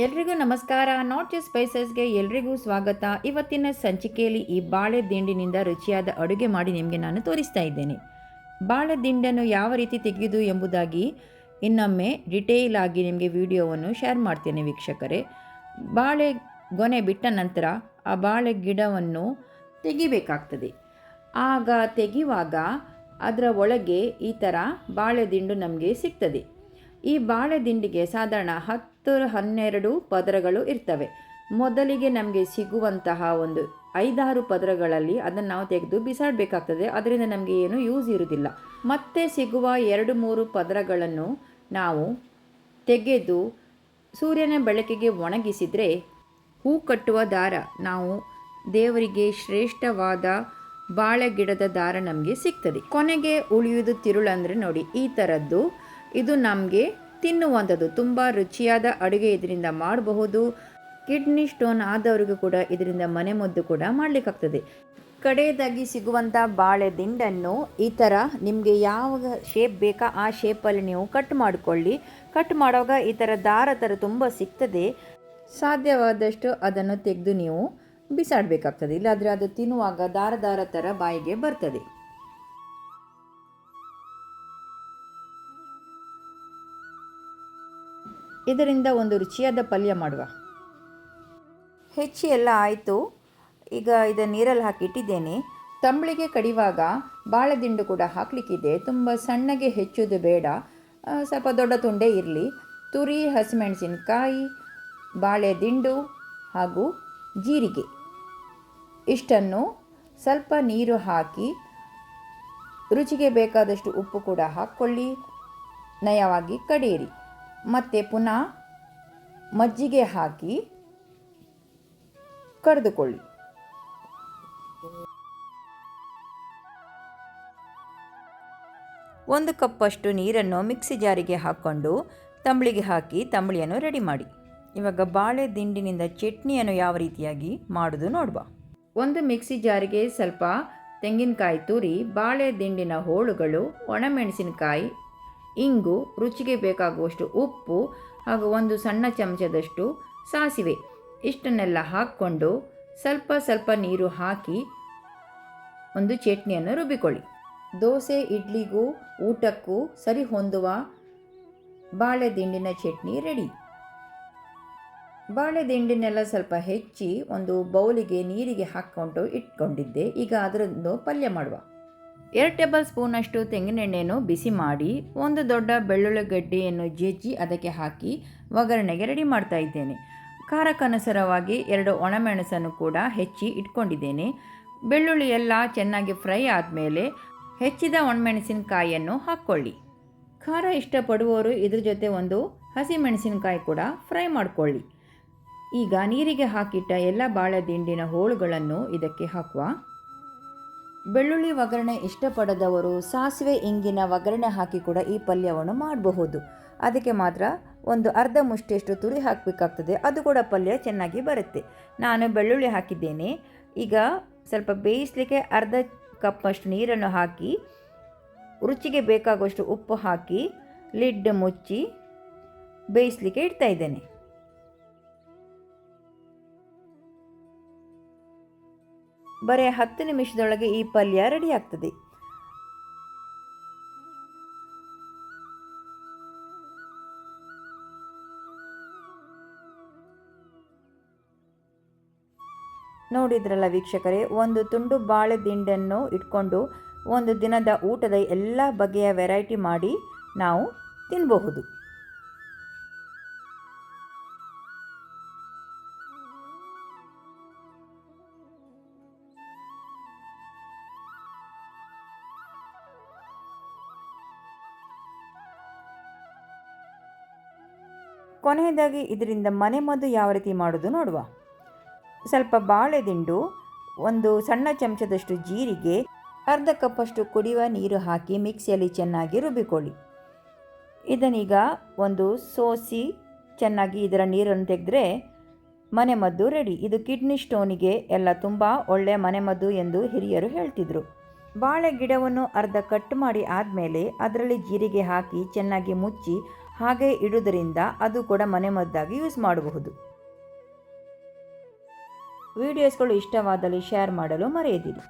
ಎಲ್ರಿಗೂ ನಮಸ್ಕಾರ. Not just ಸ್ಪೈಸಸ್ಗೆ ಎಲ್ರಿಗೂ ಸ್ವಾಗತ. ಇವತ್ತಿನ ಸಂಚಿಕೆಯಲ್ಲಿ ಈ ಬಾಳೆ ದಿಂಡಿನಿಂದ ರುಚಿಯಾದ ಅಡುಗೆ ಮಾಡಿ ನಿಮಗೆ ನಾನು ತೋರಿಸ್ತಾ ಇದ್ದೇನೆ. ಬಾಳೆ ದಿಂಡನ್ನು ಯಾವ ರೀತಿ ತೆಗೆಯುವುದು ಎಂಬುದಾಗಿ ಇನ್ನೊಮ್ಮೆ ಡಿಟೇಲ್ ಆಗಿ ನಿಮಗೆ ವಿಡಿಯೋವನ್ನು ಶೇರ್ ಮಾಡ್ತೇನೆ ವೀಕ್ಷಕರೇ. ಬಾಳೆ ಗೊನೆ ಬಿಟ್ಟ ನಂತರ ಆ ಬಾಳೆ ಗಿಡವನ್ನು ತೆಗಿಬೇಕಾಗ್ತದೆ. ಆಗ ತೆಗೆಯುವಾಗ ಅದರ ಒಳಗೆ ಈ ಥರ ಬಾಳೆ ದಿಂಡು ನಮಗೆ ಸಿಗ್ತದೆ. ಈ ಬಾಳೆ ದಿಂಡಿಗೆ ಸಾಧಾರಣ 10-12 ಪದರಗಳು ಇರ್ತವೆ. ಮೊದಲಿಗೆ ನಮಗೆ ಸಿಗುವಂತಹ ಒಂದು 5-6 ಪದರಗಳಲ್ಲಿ ಅದನ್ನು ನಾವು ತೆಗೆದು ಬಿಸಾಡಬೇಕಾಗ್ತದೆ. ಅದರಿಂದ ನಮಗೆ ಏನು ಯೂಸ್ ಇರುವುದಿಲ್ಲ. ಮತ್ತೆ ಸಿಗುವ 2-3 ಪದರಗಳನ್ನು ನಾವು ತೆಗೆದು ಸೂರ್ಯನ ಬೆಳಕಿಗೆ ಒಣಗಿಸಿದರೆ ಹೂ ಕಟ್ಟುವ ದಾರ, ನಾವು ದೇವರಿಗೆ ಶ್ರೇಷ್ಠವಾದ ಬಾಳೆ ಗಿಡದ ದಾರ ನಮಗೆ ಸಿಗ್ತದೆ. ಕೊನೆಗೆ ಉಳಿಯುವುದು ತಿರುಳು ಅಂದರೆ ನೋಡಿ ಈ ಥರದ್ದು. ಇದು ನಮಗೆ ತಿನ್ನುವಂಥದ್ದು, ತುಂಬ ರುಚಿಯಾದ ಅಡುಗೆ ಇದರಿಂದ ಮಾಡಬಹುದು. ಕಿಡ್ನಿ ಸ್ಟೋನ್ ಆದವರಿಗೂ ಕೂಡ ಇದರಿಂದ ಮನೆಮದ್ದು ಕೂಡ ಮಾಡಲಿಕ್ಕಾಗ್ತದೆ. ಕಡೆಯದಾಗಿ ಸಿಗುವಂಥ ಬಾಳೆ ದಿಂಡನ್ನು ಈ ಥರ ನಿಮಗೆ ಯಾವ ಶೇಪ್ ಬೇಕಾ ಆ ಶೇಪಲ್ಲಿ ನೀವು ಕಟ್ ಮಾಡಿಕೊಳ್ಳಿ. ಕಟ್ ಮಾಡುವಾಗ ಈ ಥರ ದಾರ ಥರ ತುಂಬ ಸಿಗ್ತದೆ. ಸಾಧ್ಯವಾದಷ್ಟು ಅದನ್ನು ತೆಗೆದು ನೀವು ಬಿಸಾಡಬೇಕಾಗ್ತದೆ, ಇಲ್ಲಾದರೆ ಅದು ತಿನ್ನುವಾಗ ದಾರ ದಾರ ಥರ ಬಾಯಿಗೆ ಬರ್ತದೆ. ಇದರಿಂದ ಒಂದು ರುಚಿಯಾದ ಪಲ್ಯ ಮಾಡುವ. ಹೆಚ್ಚಿ ಎಲ್ಲ ಆಯಿತು. ಈಗ ಇದನ್ನು ನೀರಲ್ಲಿ ಹಾಕಿಟ್ಟಿದ್ದೇನೆ. ತಂಬಳಿಗೆ ಕಡಿಯುವಾಗ ಬಾಳೆ ದಿಂಡು ಕೂಡ ಹಾಕಲಿಕ್ಕಿದೆ. ತುಂಬ ಸಣ್ಣಗೆ ಹೆಚ್ಚೋದು ಬೇಡ, ಸ್ವಲ್ಪ ದೊಡ್ಡ ತುಂಡೆ ಇರಲಿ. ತುರಿ, ಹಸಿಮೆಣಸಿನಕಾಯಿ, ಬಾಳೆ ದಿಂಡು ಹಾಗೂ ಜೀರಿಗೆ ಇಷ್ಟನ್ನು ಸ್ವಲ್ಪ ನೀರು ಹಾಕಿ ರುಚಿಗೆ ಬೇಕಾದಷ್ಟು ಉಪ್ಪು ಕೂಡ ಹಾಕ್ಕೊಳ್ಳಿ. ನಯವಾಗಿ ಕಡಿಯಿರಿ. ಮತ್ತು ಪುನಃ ಮಜ್ಜಿಗೆ ಹಾಕಿ ಕರೆದುಕೊಳ್ಳಿ. ಒಂದು ಕಪ್ಪಷ್ಟು ನೀರನ್ನು ಮಿಕ್ಸಿ ಜಾರಿಗೆ ಹಾಕ್ಕೊಂಡು ತಂಬಳಿಗೆ ಹಾಕಿ ತಂಬಳಿಯನ್ನು ರೆಡಿ ಮಾಡಿ. ಇವಾಗ ಬಾಳೆ ದಿಂಡಿನಿಂದ ಚಟ್ನಿಯನ್ನು ಯಾವ ರೀತಿಯಾಗಿ ಮಾಡೋದು ನೋಡುವ. ಒಂದು ಮಿಕ್ಸಿ ಜಾರಿಗೆ ಸ್ವಲ್ಪ ತೆಂಗಿನಕಾಯಿ ತುರಿ, ಬಾಳೆ ದಿಂಡಿನ ಹೋಳುಗಳು, ಒಣಮೆಣಸಿನಕಾಯಿ, ಇಂಗು, ರುಚಿಗೆ ಬೇಕಾಗುವಷ್ಟು ಉಪ್ಪು ಹಾಗೂ ಒಂದು ಸಣ್ಣ ಚಮಚದಷ್ಟು ಸಾಸಿವೆ ಇಷ್ಟನ್ನೆಲ್ಲ ಹಾಕ್ಕೊಂಡು ಸ್ವಲ್ಪ ಸ್ವಲ್ಪ ನೀರು ಹಾಕಿ ಒಂದು ಚಟ್ನಿಯನ್ನು ರುಬ್ಬಿಕೊಳ್ಳಿ. ದೋಸೆ, ಇಡ್ಲಿಗೂ ಊಟಕ್ಕೂ ಸರಿ ಹೊಂದುವ ಬಾಳೆ ದಿಂಡಿನ ಚಟ್ನಿ ರೆಡಿ. ಬಾಳೆ ದಿಂಡಿನೆಲ್ಲ ಸ್ವಲ್ಪ ಹೆಚ್ಚಿ ಒಂದು ಬೌಲಿಗೆ ನೀರಿಗೆ ಹಾಕ್ಕೊಂಡು ಇಟ್ಕೊಂಡಿದ್ದೆ. ಈಗ ಅದರದ್ದು ಪಲ್ಯ ಮಾಡುವ. 2 ಟೇಬಲ್ ಸ್ಪೂನಷ್ಟು ತೆಂಗಿನೆಣ್ಣೆಯನ್ನು ಬಿಸಿ ಮಾಡಿ ಒಂದು ದೊಡ್ಡ ಬೆಳ್ಳುಳ್ಳಿ ಗಡ್ಡೆಯನ್ನು ಜಜ್ಜಿ ಅದಕ್ಕೆ ಹಾಕಿ ಒಗ್ಗರಣೆಗೆ ರೆಡಿ ಮಾಡ್ತಾ ಇದ್ದೇನೆ. ಖಾರಕ್ಕನುಸಾರವಾಗಿ 2 ಒಣಮೆಣಸನ್ನು ಕೂಡ ಹೆಚ್ಚಿ ಇಟ್ಕೊಂಡಿದ್ದೇನೆ. ಬೆಳ್ಳುಳ್ಳಿ ಎಲ್ಲ ಚೆನ್ನಾಗಿ ಫ್ರೈ ಆದಮೇಲೆ ಹೆಚ್ಚಿದ ಒಣಮೆಣಸಿನಕಾಯಿಯನ್ನು ಹಾಕ್ಕೊಳ್ಳಿ. ಖಾರ ಇಷ್ಟಪಡುವವರು ಇದ್ರ ಜೊತೆ ಒಂದು ಹಸಿಮೆಣಸಿನಕಾಯಿ ಕೂಡ ಫ್ರೈ ಮಾಡಿಕೊಳ್ಳಿ. ಈಗ ನೀರಿಗೆ ಹಾಕಿಟ್ಟ ಎಲ್ಲ ಬಾಳೆ ದಿಂಡಿನ ಹೋಳುಗಳನ್ನು ಇದಕ್ಕೆ ಹಾಕುವ. ಬೆಳ್ಳುಳ್ಳಿ ಒಗ್ಗರಣೆ ಇಷ್ಟಪಡದವರು ಸಾಸಿವೆ, ಇಂಗಿನ ಒಗ್ಗರಣೆ ಹಾಕಿ ಕೂಡ ಈ ಪಲ್ಯವನ್ನು ಮಾಡಬಹುದು. ಅದಕ್ಕೆ ಮಾತ್ರ ಒಂದು ಅರ್ಧ ಮುಷ್ಟಿಯಷ್ಟು ತುರಿ ಹಾಕಬೇಕಾಗ್ತದೆ, ಅದು ಕೂಡ ಪಲ್ಯ ಚೆನ್ನಾಗಿ ಬರುತ್ತೆ. ನಾನು ಬೆಳ್ಳುಳ್ಳಿ ಹಾಕಿದ್ದೇನೆ. ಈಗ ಸ್ವಲ್ಪ ಬೇಯಿಸಲಿಕ್ಕೆ ಅರ್ಧ ಕಪ್ಪಷ್ಟು ನೀರನ್ನು ಹಾಕಿ ರುಚಿಗೆ ಬೇಕಾಗುವಷ್ಟು ಉಪ್ಪು ಹಾಕಿ ಲಿಡ್ ಮುಚ್ಚಿ ಬೇಯಿಸಲಿಕ್ಕೆ ಇಡ್ತಾ ಇದ್ದೇನೆ. ಬರೀ 10 ನಿಮಿಷದೊಳಗೆ ಈ ಪಲ್ಯ ರೆಡಿ ಆಗ್ತದೆ. ನೋಡಿದ್ರಲ್ಲ ವೀಕ್ಷಕರೇ, ಒಂದು ತುಂಡು ಬಾಳೆ ದಿಂಡನ್ನು ಇಟ್ಕೊಂಡು ಒಂದು ದಿನದ ಊಟದ ಎಲ್ಲ ಬಗೆಯ ವೆರೈಟಿ ಮಾಡಿ ನಾವು ತಿನ್ನಬಹುದು. ಕೊನೆಯದಾಗಿ ಇದರಿಂದ ಮನೆಮದ್ದು ಯಾವ ರೀತಿ ಮಾಡೋದು ನೋಡುವ. ಸ್ವಲ್ಪ ಬಾಳೆ ದಿಂಡು, ಒಂದು ಸಣ್ಣ ಚಮಚದಷ್ಟು ಜೀರಿಗೆ, ಅರ್ಧ ಕಪ್ಪಷ್ಟು ಕುಡಿಯುವ ನೀರು ಹಾಕಿ ಮಿಕ್ಸಿಯಲ್ಲಿ ಚೆನ್ನಾಗಿ ರುಬ್ಬಿಕೊಳ್ಳಿ. ಇದನ್ನೀಗ ಒಂದು ಸೋಸಿ ಚೆನ್ನಾಗಿ ಇದರ ನೀರನ್ನು ತೆಗೆದ್ರೆ ಮನೆಮದ್ದು ರೆಡಿ. ಇದು ಕಿಡ್ನಿ ಸ್ಟೋನಿಗೆ ಎಲ್ಲ ತುಂಬ ಒಳ್ಳೆಯ ಮನೆಮದ್ದು ಎಂದು ಹಿರಿಯರು ಹೇಳ್ತಿದ್ರು. ಬಾಳೆ ಗಿಡವನ್ನು ಅರ್ಧ ಕಟ್ ಮಾಡಿ ಆದಮೇಲೆ ಅದರಲ್ಲಿ ಜೀರಿಗೆ ಹಾಕಿ ಚೆನ್ನಾಗಿ ಮುಚ್ಚಿ ಹಾಗೆ ಇಡುವುದರಿಂದ ಅದು ಕೂಡ ಮನೆಮದ್ದಾಗಿ ಯೂಸ್ ಮಾಡಬಹುದು. ವಿಡಿಯೋಸ್ಗಳು ಇಷ್ಟವಾದಲ್ಲಿ ಶೇರ್ ಮಾಡಲು ಮರೆಯದಿರಿ.